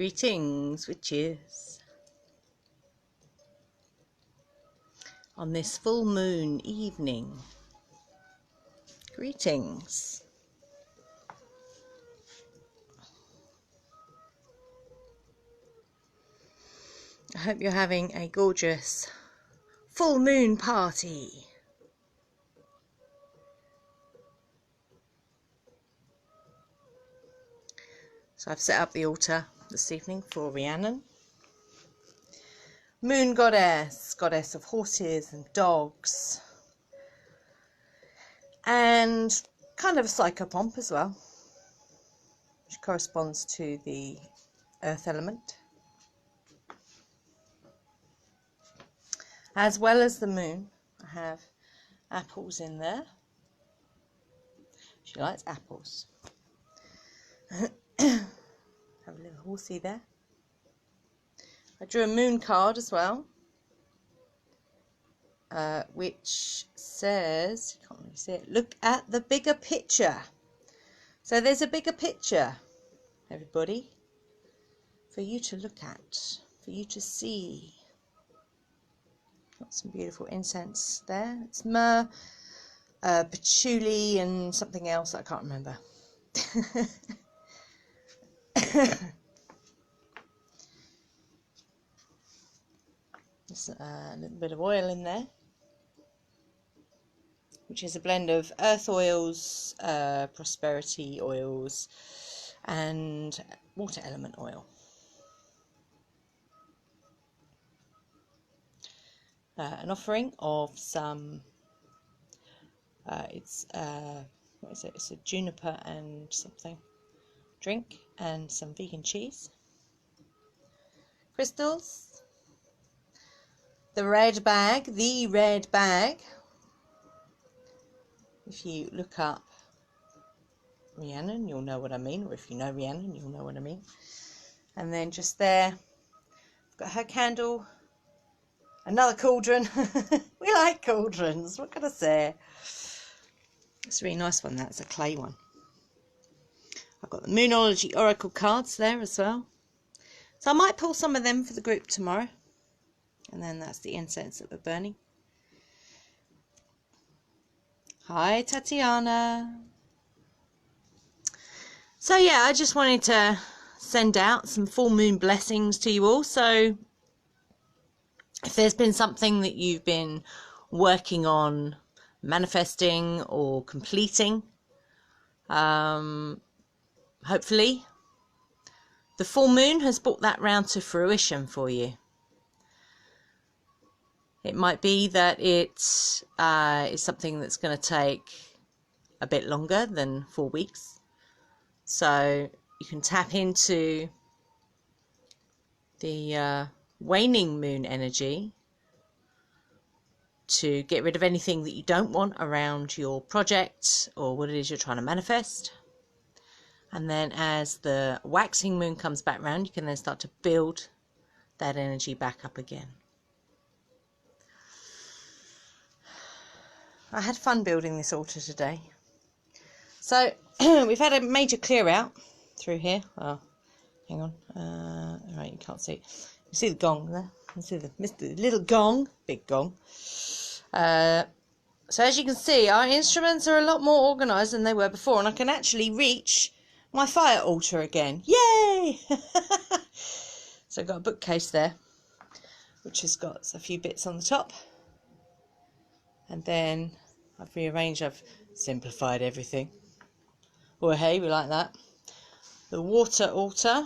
Greetings, witches, on this full moon evening. Greetings. I hope you're having a gorgeous full moon party. So I've set up the altar this evening for Rhiannon. Moon goddess, goddess of horses and dogs, and kind of a psychopomp as well, which corresponds to the earth element, as well as the moon. I have apples in there. She likes apples. Have a little horsey there. I drew a moon card as well, which says, you can't really see it, look at the bigger picture. So there's a bigger picture, everybody, for you to look at, for you to see. Got some beautiful incense there. It's myrrh, patchouli and something else I can't remember. There's a little bit of oil in there, which is a blend of earth oils, prosperity oils, and water element oil. An offering of some, what is it? It's a juniper and something drink, and some vegan cheese. Crystals. The red bag, if you look up Rhiannon, you'll know what I mean, or if you know Rhiannon, you'll know what I mean. And then just there, I've got her candle, another cauldron. We like cauldrons, what can I say? It's a really nice one, that's a clay one. I've got the Moonology Oracle cards there as well. So I might pull some of them for the group tomorrow. And then that's the incense that we're burning. Hi, Tatiana. So yeah, I just wanted to send out some full moon blessings to you all. So if there's been something that you've been working on manifesting or completing, hopefully the full moon has brought that round to fruition for you. It might be that it is something that's going to take a bit longer than 4 weeks. So you can tap into the waning moon energy to get rid of anything that you don't want around your project or what it is you're trying to manifest. And then as the waxing moon comes back round, you can then start to build that energy back up again. I had fun building this altar today. So we've had a major clear out through here. Oh, hang on. Right, you can't see it. You see the gong there. You see the little gong, big gong. So as you can see, our instruments are a lot more organised than they were before, and I can actually reach my fire altar again. Yay! So I've got a bookcase there, which has got a few bits on the top. And then I've rearranged, I've simplified everything. Well, hey, we like that. The water altar.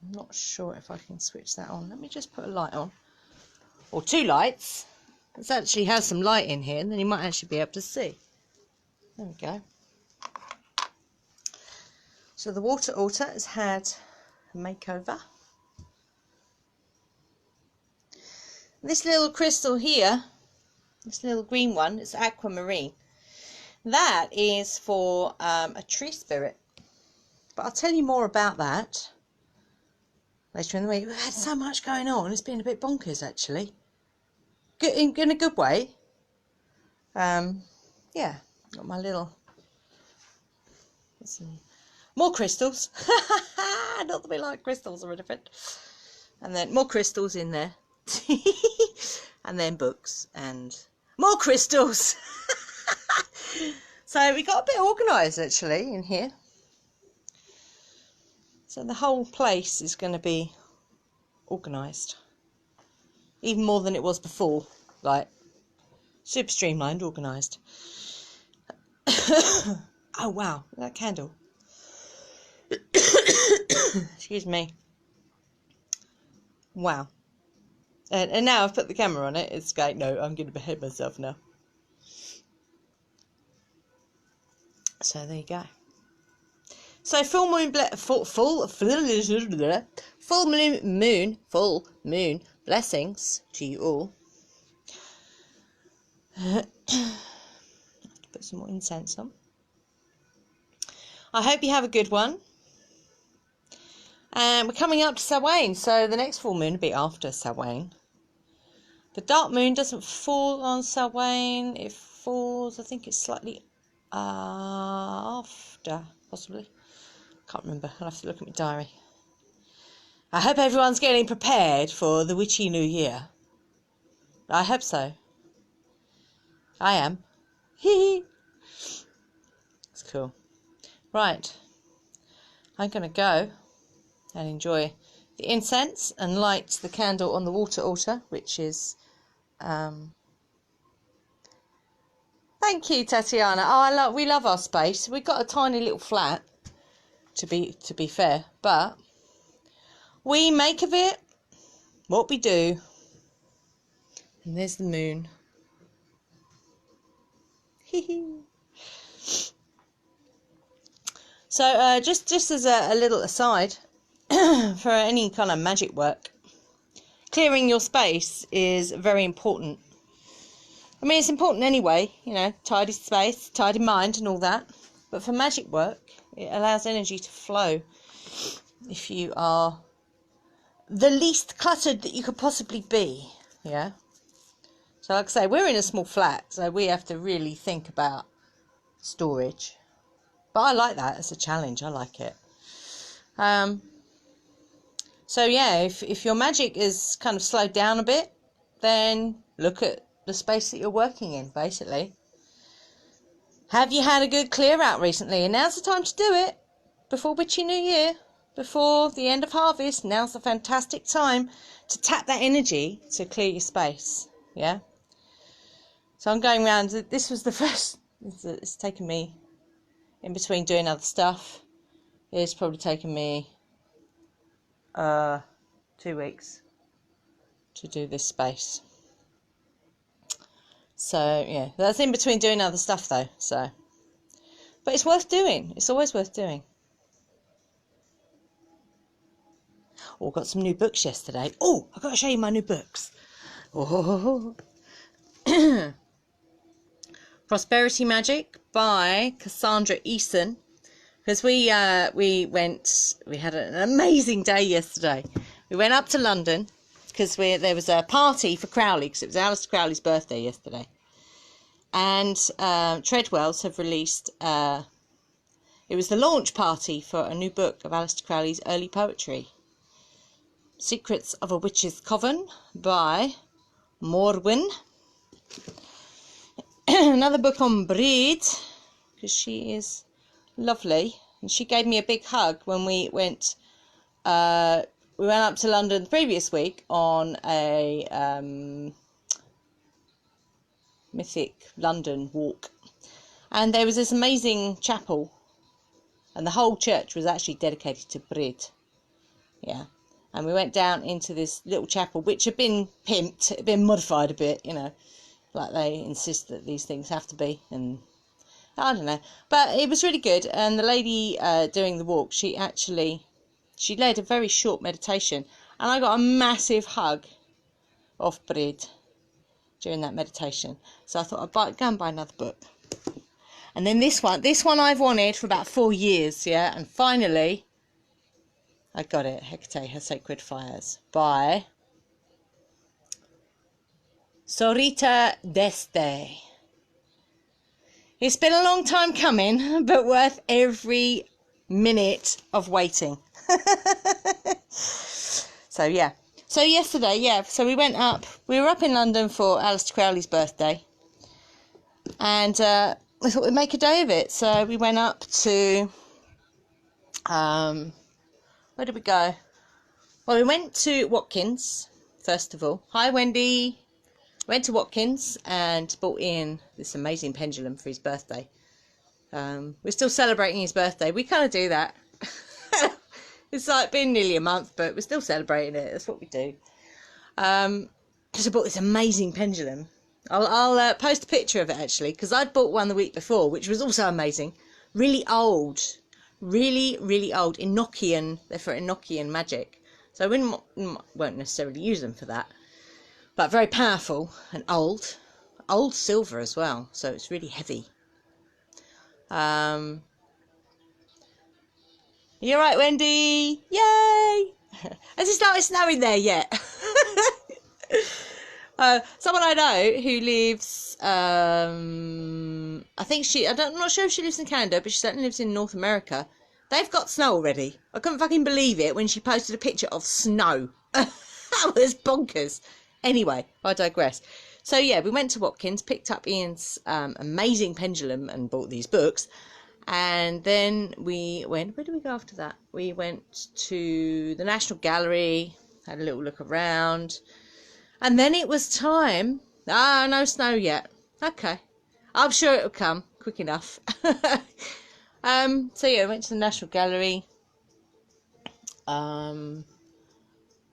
I'm not sure if I can switch that on. Let me just put a light on. Or 2 lights. Let's actually have some light in here, and then you might actually be able to see. There we go. So the water altar has had a makeover. This little crystal here, this little green one, it's aquamarine. That is for a tree spirit. But I'll tell you more about that later in the week. We've had so much going on. It's been a bit bonkers, actually. Good, in a good way. Yeah, got my little... Some more crystals. Not that we like crystals or anything. And then more crystals in there. And then books and more crystals. So we got a bit organised actually in here. So the whole place is going to be organised. Even more than it was before. Like, super streamlined, organised. Oh wow, that candle. Excuse me. Wow. And now I've put the camera on it, it's like, no, I'm going to behave myself now. So there you go. So full moon blessings to you all. Put some more incense on. I hope you have a good one. And we're coming up to Samhain, so the next full moon will be after Samhain. The dark moon doesn't fall on Samhain. It falls, I think it's slightly after, possibly. Can't remember. I'll have to look at my diary. I hope everyone's getting prepared for the witchy new year. I hope so. I am. Hee hee. It's cool. Right. I'm going to go and enjoy the incense and light the candle on the water altar, which is thank you, Tatiana. Oh, we love our space. We've got a tiny little flat, to be fair, but we make of it what we do. And there's the moon. So just as a little aside, for any kind of magic work, clearing your space is very important. I mean, it's important anyway, you know, tidy space, tidy mind and all that. But for magic work, it allows energy to flow if you are the least cluttered that you could possibly be, yeah? So like I say, we're in a small flat, so we have to really think about storage. But I like that as a challenge, I like it. So yeah, if your magic is kind of slowed down a bit, then look at the space that you're working in, basically. Have you had a good clear out recently? And now's the time to do it. Before Witchy New Year, before the end of harvest, now's the fantastic time to tap that energy to clear your space. Yeah? So I'm going around, this was the first, it's taken me, in between doing other stuff, it's probably taken me 2 weeks to do this space. So yeah, that's in between doing other stuff though, so, but it's worth doing. It's always worth doing. Oh, got some new books yesterday. Oh, I've got to show you my new books. Oh. Prosperity Magic by Cassandra Eason. Because we had an amazing day yesterday. We went up to London because there was a party for Crowley, because it was Aleister Crowley's birthday yesterday. And Treadwell's have released, it was the launch party for a new book of Aleister Crowley's early poetry. Secrets of a Witch's Coven by Morwen. Another book on Breed, because she is lovely. And she gave me a big hug when we went up to London the previous week on a Mythic London walk. And there was this amazing chapel, and the whole church was actually dedicated to Breed. Yeah. And we went down into this little chapel, which had been pimped, it had been modified a bit, you know, like they insist that these things have to be, and I don't know. But it was really good, and the lady doing the walk, she led a very short meditation, and I got a massive hug off Breed during that meditation. So I thought I'd go and buy another book. And then this one I've wanted for about 4 years, yeah, and finally I got it. Hecate, Her Sacred Fires by Sorita Deste. It's been a long time coming, but worth every minute of waiting. So yeah. So yesterday, yeah, so we went up. We were up in London for Alistair Crowley's birthday. And we thought we'd make a day of it. So we went up to, where did we go? Well, we went to Watkins, first of all. Hi, Wendy. Went to Watkins and bought in this amazing pendulum for his birthday. We're still celebrating his birthday. We kind of do that. It's like been nearly a month, but we're still celebrating it. That's what we do. Because I bought this amazing pendulum. I'll post a picture of it, actually, because I'd bought one the week before, which was also amazing. Really old. Really, really old. Enochian. They're for Enochian Magick. So I won't necessarily use them for that. But very powerful and old. Old silver as well, so it's really heavy. You alright, Wendy? Yay! Has it started snowing there yet? Someone I know who lives, I'm not sure if she lives in Canada, but she certainly lives in North America. They've got snow already. I couldn't fucking believe it when she posted a picture of snow. That was bonkers. Anyway, I digress. So yeah, we went to Watkins, picked up Ian's amazing pendulum and bought these books. And then we went, where did we go after that? We went to the National Gallery, had a little look around. And then it was time. No snow yet. Okay. I'm sure it'll come quick enough. So yeah, we went to the National Gallery. And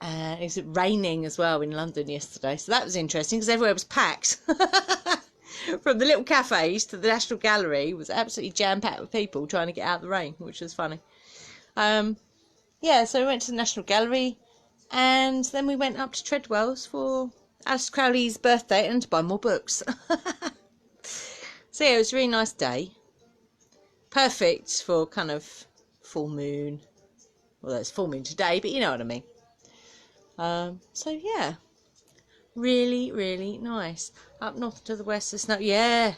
it was raining as well in London yesterday. So that was interesting because everywhere was packed. From the little cafes to the National Gallery was absolutely jam-packed with people trying to get out of the rain, which was funny. Yeah, so we went to the National Gallery and then we went up to Treadwell's for Alistair Crowley's birthday and to buy more books. So yeah, it was a really nice day. Perfect for kind of full moon. Well, it's full moon today, but you know what I mean. So yeah. Really, really nice. Up north to the west, the snow. Yeah.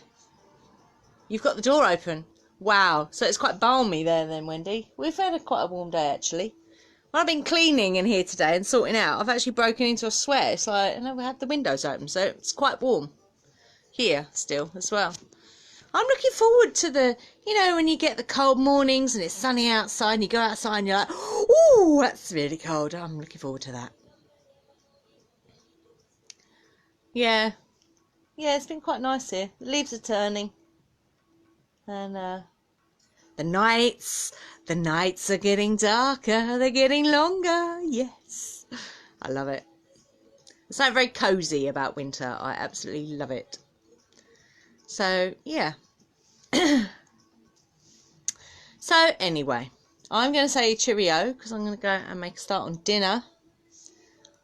You've got the door open. Wow. So it's quite balmy there then, Wendy. We've had quite a warm day, actually. When I've been cleaning in here today and sorting out, I've actually broken into a sweat. It's like, we had the windows open, so it's quite warm here still as well. I'm looking forward to the, when you get the cold mornings and it's sunny outside and you go outside and you're like, ooh, that's really cold. I'm looking forward to that. Yeah, it's been quite nice here. The leaves are turning, and the nights are getting darker. They're getting longer. Yes, I love it. There's something very cosy about winter. I absolutely love it. So yeah. So anyway, I'm going to say cheerio because I'm going to go and make a start on dinner.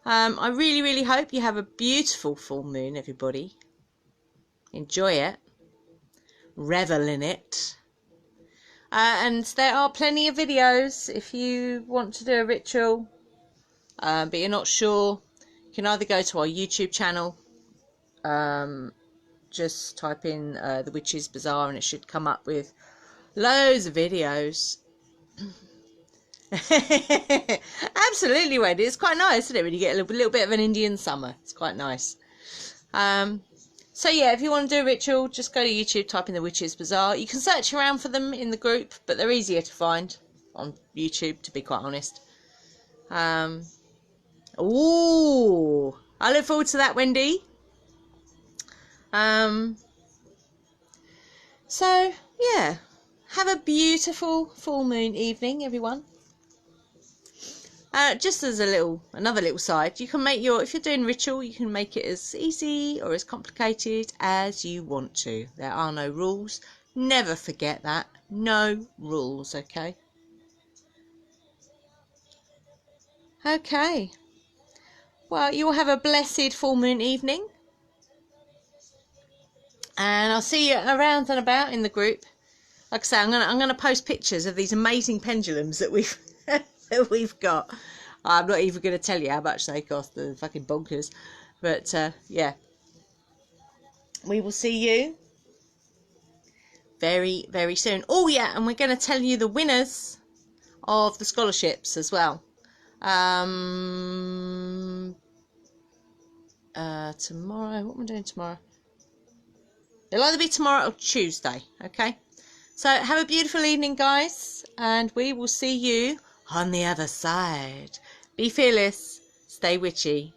I really, really hope you have a beautiful full moon, everybody. Enjoy it. Revel in it. And there are plenty of videos if you want to do a ritual, but you're not sure. You can either go to our YouTube channel, just type in The Witch's Bazaar and it should come up with loads of videos. Absolutely, Wendy. It's quite nice, isn't it, when you get a little bit of an Indian summer. It's quite nice. So yeah, if you want to do a ritual, just go to YouTube, type in The Witch's Bazaar. You can search around for them in the group, but they're easier to find on YouTube, to be quite honest. Ooh, I look forward to that, Wendy. So yeah, have a beautiful full moon evening, everyone. Just as another little side, you can make if you're doing ritual, you can make it as easy or as complicated as you want to. There are no rules. Never forget that. No rules, okay? Okay. Well, you will have a blessed full moon evening. And I'll see you around and about in the group. Like I say, I'm gonna post pictures of these amazing pendulums that we've got. I'm not even going to tell you how much they cost. They're fucking bonkers. But yeah, we will see you very, very soon. Oh yeah, and we're going to tell you the winners of the scholarships as well. Tomorrow, what am I doing tomorrow? It'll either be tomorrow or Tuesday, okay? So have a beautiful evening, guys, and we will see you on the other side. Be fearless, stay witchy.